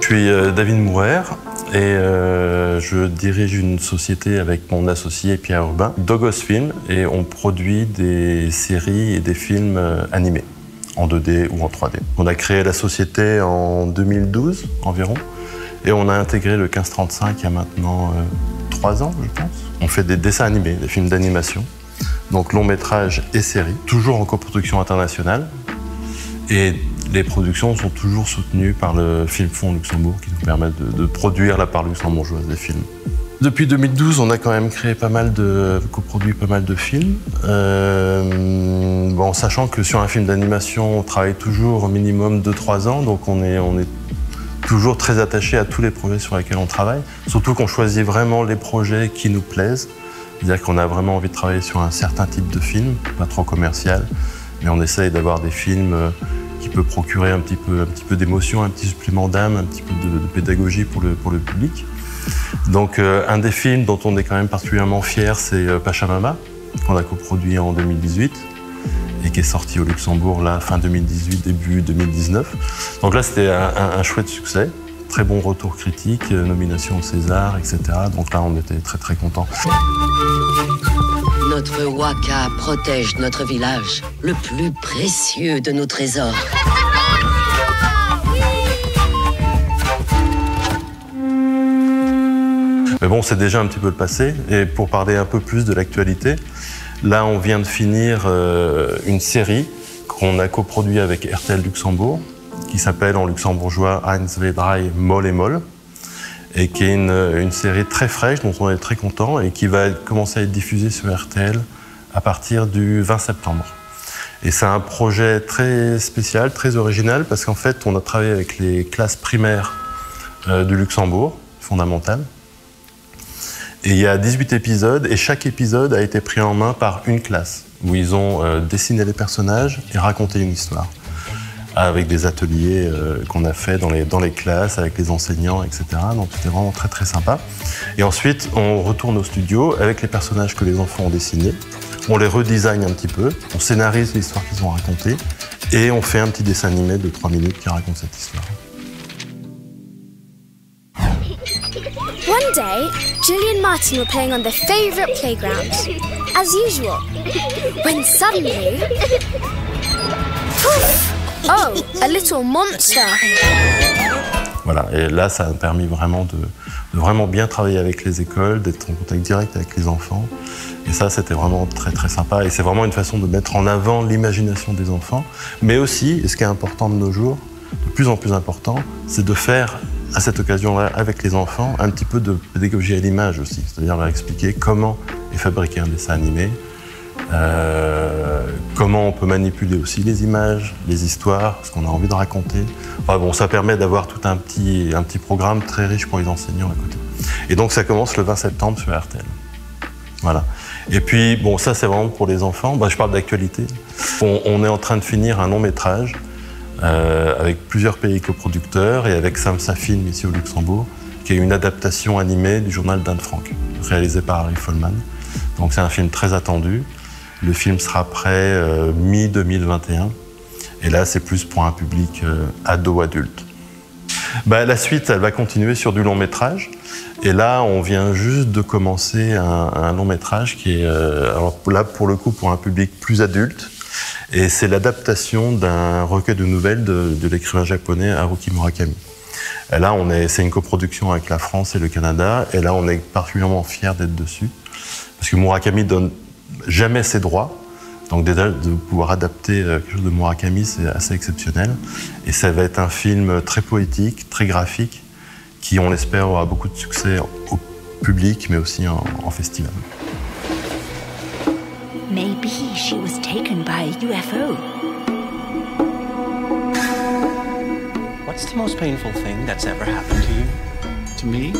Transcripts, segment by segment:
Je suis David Mourer et je dirige une société avec mon associé Pierre Urbain, Dogos Film, et on produit des séries et des films animés en 2D ou en 3D. On a créé la société en 2012 environ et on a intégré le 1535 il y a maintenant 3 ans, je pense. On fait des dessins animés, des films d'animation, donc long métrage et séries, toujours en coproduction internationale. Et les productions sont toujours soutenues par le Film Fonds Luxembourg qui nous permet de produire la part luxembourgeoise des films. Depuis 2012, on a quand même coproduit pas mal de films. Bon, sachant que sur un film d'animation, on travaille toujours au minimum 2-3 ans, donc on est toujours très attaché à tous les projets sur lesquels on travaille. Surtout qu'on choisit vraiment les projets qui nous plaisent. C'est-à-dire qu'on a vraiment envie de travailler sur un certain type de film, pas trop commercial, mais on essaye d'avoir des films qui peuvent procurer un petit peu d'émotion, un petit supplément d'âme, un petit peu de pédagogie pour le public. Donc un des films dont on est quand même particulièrement fier, c'est Pachamama, qu'on a coproduit en 2018 et qui est sorti au Luxembourg là, fin 2018, début 2019. Donc là, c'était un chouette succès, très bon retour critique, nomination au César, etc. Donc là, on était très très contents. Notre Waka protège notre village, le plus précieux de nos trésors. Mais bon, c'est déjà un petit peu le passé. Et pour parler un peu plus de l'actualité, là, on vient de finir une série qu'on a coproduit avec RTL Luxembourg, qui s'appelle en luxembourgeois 1, 2, 3, Moll et Moll, et qui est une série très fraîche, dont on est très content, et qui va commencer à être diffusée sur RTL à partir du 20 septembre. Et c'est un projet très spécial, très original, parce qu'en fait, on a travaillé avec les classes primaires du Luxembourg, fondamentales. Et il y a 18 épisodes, et chaque épisode a été pris en main par une classe, où ils ont dessiné les personnages et raconté une histoire, avec des ateliers qu'on a fait dans les classes, avec les enseignants, etc. Donc c'était vraiment très très sympa. Et ensuite, on retourne au studio avec les personnages que les enfants ont dessinés, on les redesign un petit peu, on scénarise l'histoire qu'ils ont racontée, et on fait un petit dessin animé de 3 minutes qui raconte cette histoire. One day, Julie and Martin were playing on their favourite playground, as usual, when suddenly... Poof! Oh, a little monster! Voilà, et là, ça a permis vraiment de vraiment bien travailler avec les écoles, d'être en contact direct avec les enfants. Et ça, c'était vraiment très très sympa. Et c'est vraiment une façon de mettre en avant l'imagination des enfants. Mais aussi, et ce qui est important de nos jours, de plus en plus important, c'est de faire, à cette occasion-là, avec les enfants, un petit peu de pédagogie à l'image aussi. C'est-à-dire leur expliquer comment est fabriqué un dessin animé, comment on peut manipuler aussi les images, les histoires, ce qu'on a envie de raconter. Enfin, bon, ça permet d'avoir tout un petit programme très riche pour les enseignants à côté. Et donc ça commence le 20 septembre sur RTL. Voilà. Et puis, bon, ça c'est vraiment pour les enfants. Je parle d'actualité. On est en train de finir un long métrage avec plusieurs pays coproducteurs et avec Samsa Film ici au Luxembourg, qui est une adaptation animée du journal d'Anne Frank, réalisé par Harry Folman. Donc c'est un film très attendu. Le film sera prêt mi-2021. Et là, c'est plus pour un public ado-adulte. La suite, elle va continuer sur du long métrage. Et là, on vient juste de commencer un long métrage qui est, alors là, pour le coup, pour un public plus adulte. Et c'est l'adaptation d'un recueil de nouvelles de l'écrivain japonais Haruki Murakami. Et là, c'est une coproduction avec la France et le Canada. Et là, on est particulièrement fiers d'être dessus. Parce que Murakami donne jamais ses droits. Donc déjà, de pouvoir adapter quelque chose de Murakami, c'est assez exceptionnel. Et ça va être un film très poétique, très graphique, qui, on l'espère, aura beaucoup de succès au public, mais aussi en festival. Maybe she was taken by a UFO. What's the most painful thing that's ever happened to you? To me?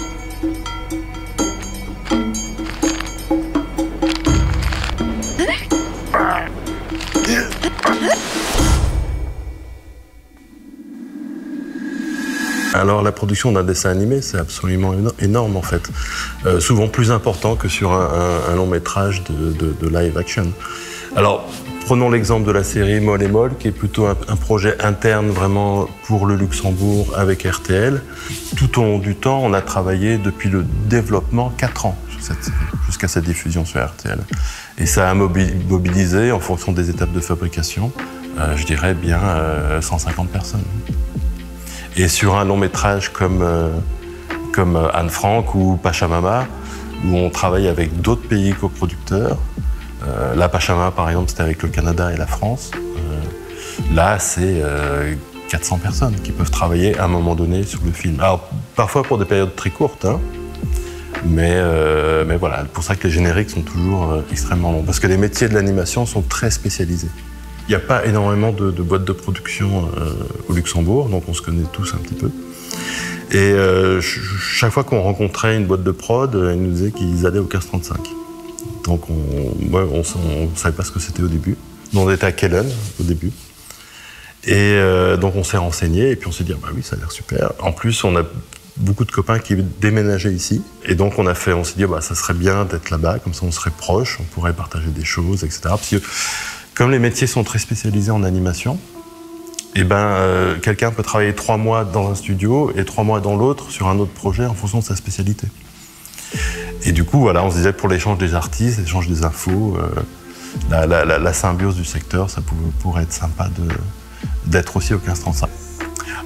Alors la production d'un dessin animé, c'est absolument énorme en fait. Souvent plus important que sur un long métrage de live action. Alors Prenons l'exemple de la série Moll et Moll, qui est plutôt un projet interne vraiment pour le Luxembourg avec RTL. Tout au long du temps, on a travaillé depuis le développement 4 ans sur cette série, jusqu'à sa diffusion sur RTL. Et ça a mobilisé, en fonction des étapes de fabrication, je dirais bien 150 personnes. Et sur un long métrage comme Anne Frank ou Pachamama, où on travaille avec d'autres pays coproducteurs. La Pachamama, par exemple, c'était avec le Canada et la France. Là, c'est 400 personnes qui peuvent travailler à un moment donné sur le film. Alors, parfois pour des périodes très courtes, hein, mais voilà, pour ça que les génériques sont toujours extrêmement longs. Parce que les métiers de l'animation sont très spécialisés. Il n'y a pas énormément de boîtes de production au Luxembourg, donc on se connaît tous un petit peu. Et chaque fois qu'on rencontrait une boîte de prod, ils nous disaient qu'ils allaient au 1535. Donc on ne savait pas ce que c'était au début. Nous, on était à Kellen au début. Et donc on s'est renseigné et puis on s'est dit, ah bah oui, ça a l'air super. En plus, on a beaucoup de copains qui déménageaient ici. Et donc on s'est dit, bah, ça serait bien d'être là-bas, comme ça on serait proche, on pourrait partager des choses, etc. Parce que comme les métiers sont très spécialisés en animation, eh ben, quelqu'un peut travailler 3 mois dans un studio et 3 mois dans l'autre sur un autre projet en fonction de sa spécialité. Et du coup, voilà, on se disait pour l'échange des artistes, l'échange des infos, la symbiose du secteur, ça pourrait être sympa d'être aussi au 1535.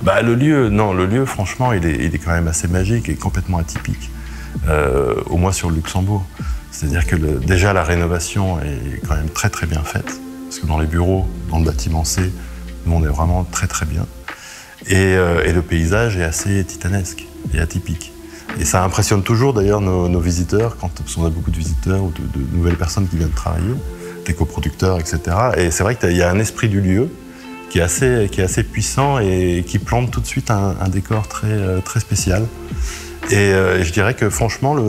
Bah, le lieu, franchement, il est quand même assez magique et complètement atypique, au moins sur le Luxembourg. C'est-à-dire que déjà la rénovation est quand même très très bien faite, parce que dans les bureaux, dans le bâtiment C, nous on est vraiment très très bien. Et le paysage est assez titanesque et atypique. Et ça impressionne toujours d'ailleurs nos visiteurs, parce qu'on a beaucoup de visiteurs ou de nouvelles personnes qui viennent travailler, des coproducteurs, etc. Et c'est vrai qu'il y a un esprit du lieu qui est assez puissant et qui plante tout de suite un décor très, très spécial. Et je dirais que franchement, le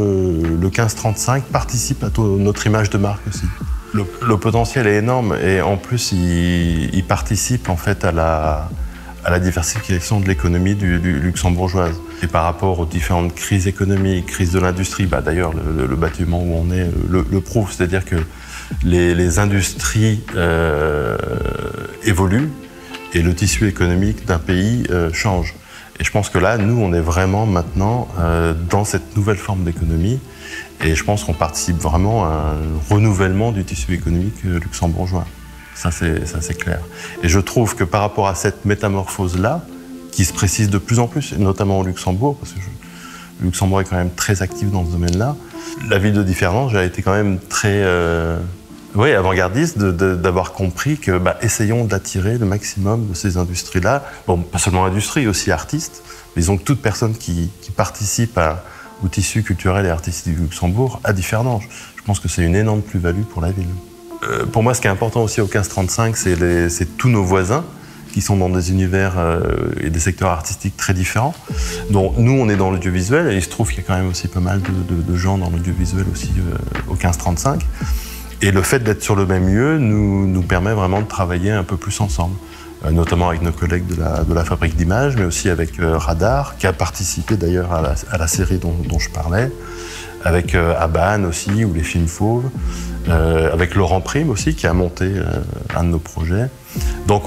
1535 participe à notre image de marque aussi. Le potentiel est énorme et en plus, il participe en fait à la diversification de l'économie luxembourgeoise. Et par rapport aux différentes crises économiques, crises de l'industrie, bah d'ailleurs le bâtiment où on est le prouve, c'est-à-dire que les industries évoluent et le tissu économique d'un pays change. Et je pense que là, nous, on est vraiment maintenant dans cette nouvelle forme d'économie et je pense qu'on participe vraiment à un renouvellement du tissu économique luxembourgeois. Ça, c'est clair. Et je trouve que par rapport à cette métamorphose-là, qui se précise de plus en plus, notamment au Luxembourg, parce que le Luxembourg est quand même très actif dans ce domaine-là, la ville de Differdange a été quand même très avant-gardiste d'avoir compris que essayons d'attirer le maximum de ces industries-là. Bon, pas seulement industrie, aussi artistes, mais disons que toute personne qui participe au tissu culturel et artistique du Luxembourg à Differdange. Je pense que c'est une énorme plus-value pour la ville. Pour moi, ce qui est important aussi au 1535, c'est tous nos voisins qui sont dans des univers et des secteurs artistiques très différents. Donc nous, on est dans l'audiovisuel et il se trouve qu'il y a quand même aussi pas mal de gens dans l'audiovisuel aussi au 1535. Et le fait d'être sur le même lieu nous permet vraiment de travailler un peu plus ensemble, notamment avec nos collègues de la fabrique d'images, mais aussi avec Radar, qui a participé d'ailleurs à la série dont je parlais, avec Aban aussi, ou les films fauves, avec Laurent Prime aussi, qui a monté un de nos projets. Donc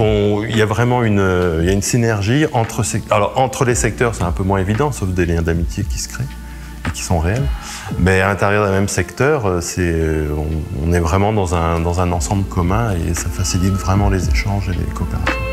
il y a vraiment une synergie entre les secteurs, c'est un peu moins évident, sauf des liens d'amitié qui se créent et qui sont réels. Mais à l'intérieur d'un même secteur, on est vraiment dans un ensemble commun et ça facilite vraiment les échanges et les coopérations.